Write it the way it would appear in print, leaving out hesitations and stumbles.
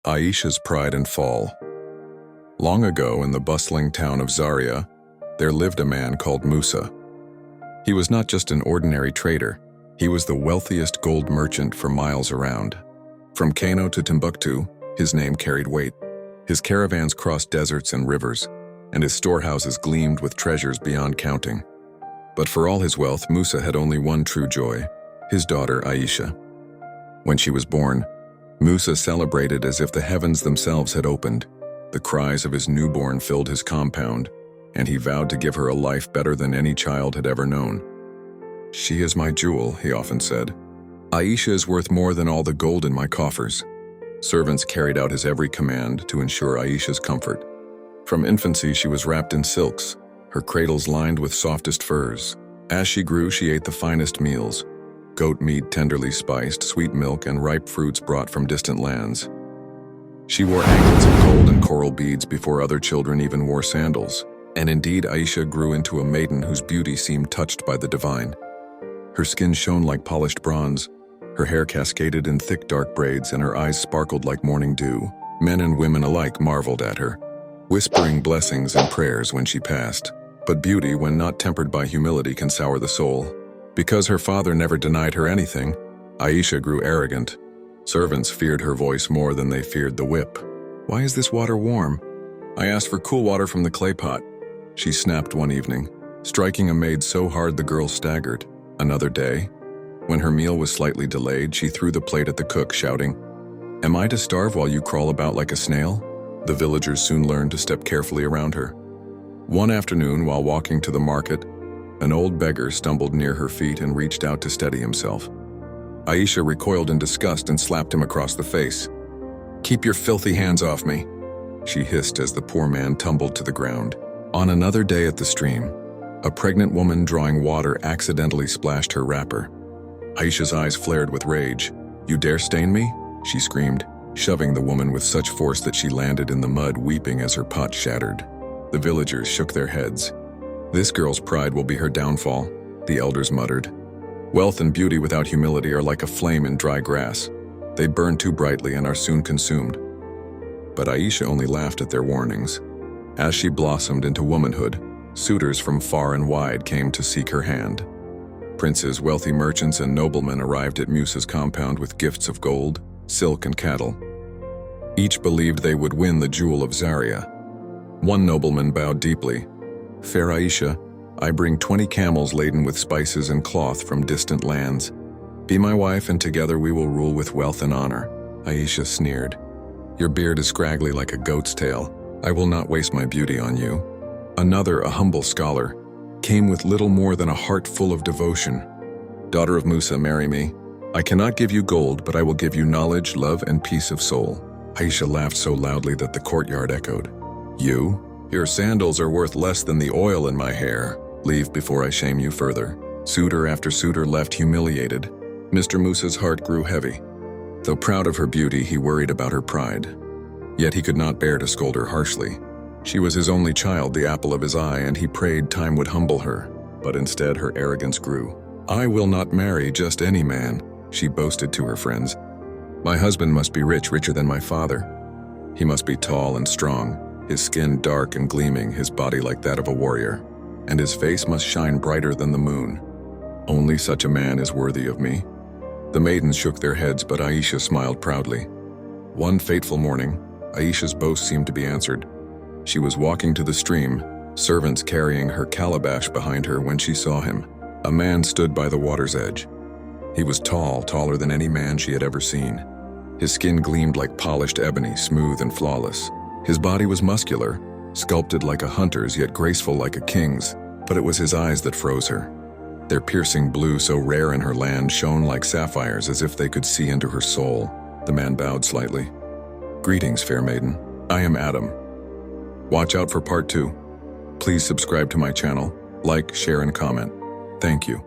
Aisha's Pride and Fall. Long ago, in the bustling town of Zaria, there lived a man called Musa. He was not just an ordinary trader, he was the wealthiest gold merchant for miles around. From Kano to Timbuktu, his name carried weight. His caravans crossed deserts and rivers, and his storehouses gleamed with treasures beyond counting. But for all his wealth, Musa had only one true joy, his daughter Aisha. When she was born, Musa celebrated as if the heavens themselves had opened. The cries of his newborn filled his compound, and he vowed to give her a life better than any child had ever known. "She is my jewel," he often said. "Aisha is worth more than all the gold in my coffers." Servants carried out his every command to ensure Aisha's comfort. From infancy, she was wrapped in silks, her cradles lined with softest furs. As she grew, she ate the finest meals: goat meat tenderly spiced, sweet milk, and ripe fruits brought from distant lands. She wore anklets of gold and coral beads before other children even wore sandals. And indeed, Aisha grew into a maiden whose beauty seemed touched by the divine. Her skin shone like polished bronze, her hair cascaded in thick dark braids, and her eyes sparkled like morning dew. Men and women alike marveled at her, whispering blessings and prayers when she passed. But beauty, when not tempered by humility, can sour the soul. Because her father never denied her anything, Aisha grew arrogant. Servants feared her voice more than they feared the whip. "Why is this water warm? I asked for cool water from the clay pot," she snapped one evening, striking a maid so hard the girl staggered. Another day, when her meal was slightly delayed, she threw the plate at the cook, shouting, "Am I to starve while you crawl about like a snail?" The villagers soon learned to step carefully around her. One afternoon, while walking to the market, an old beggar stumbled near her feet and reached out to steady himself. Aisha recoiled in disgust and slapped him across the face. "Keep your filthy hands off me," she hissed as the poor man tumbled to the ground. On another day at the stream, a pregnant woman drawing water accidentally splashed her wrapper. Aisha's eyes flared with rage. "You dare stain me?" she screamed, shoving the woman with such force that she landed in the mud, weeping as her pot shattered. The villagers shook their heads. "This girl's pride will be her downfall," the elders muttered. "Wealth and beauty without humility are like a flame in dry grass. They burn too brightly and are soon consumed." But Aisha only laughed at their warnings. As she blossomed into womanhood, suitors from far and wide came to seek her hand. Princes, wealthy merchants, and noblemen arrived at Musa's compound with gifts of gold, silk, and cattle. Each believed they would win the jewel of Zaria. One nobleman bowed deeply. "Fair Aisha, I bring 20 camels laden with spices and cloth from distant lands. Be my wife, and together we will rule with wealth and honor." Aisha sneered. "Your beard is scraggly like a goat's tail. I will not waste my beauty on you." Another, a humble scholar, came with little more than a heart full of devotion. "Daughter of Musa, marry me. I cannot give you gold, but I will give you knowledge, love, and peace of soul." Aisha laughed so loudly that the courtyard echoed. "You? Your sandals are worth less than the oil in my hair. Leave before I shame you further." Suitor after suitor left humiliated. Mr. Musa's heart grew heavy. Though proud of her beauty, he worried about her pride. Yet he could not bear to scold her harshly. She was his only child, the apple of his eye, and he prayed time would humble her. But instead, her arrogance grew. "I will not marry just any man," she boasted to her friends. "My husband must be rich, richer than my father. He must be tall and strong, his skin dark and gleaming, his body like that of a warrior, and his face must shine brighter than the moon. Only such a man is worthy of me." The maidens shook their heads, but Aisha smiled proudly. One fateful morning, Aisha's boast seemed to be answered. She was walking to the stream, servants carrying her calabash behind her, when she saw him. A man stood by the water's edge. He was tall, taller than any man she had ever seen. His skin gleamed like polished ebony, smooth and flawless. His body was muscular, sculpted like a hunter's, yet graceful like a king's. But it was his eyes that froze her. Their piercing blue, so rare in her land, shone like sapphires, as if they could see into her soul. The man bowed slightly. "Greetings, fair maiden. I am Adam. Watch out for part 2. Please subscribe to my channel, like, share, and comment. Thank you."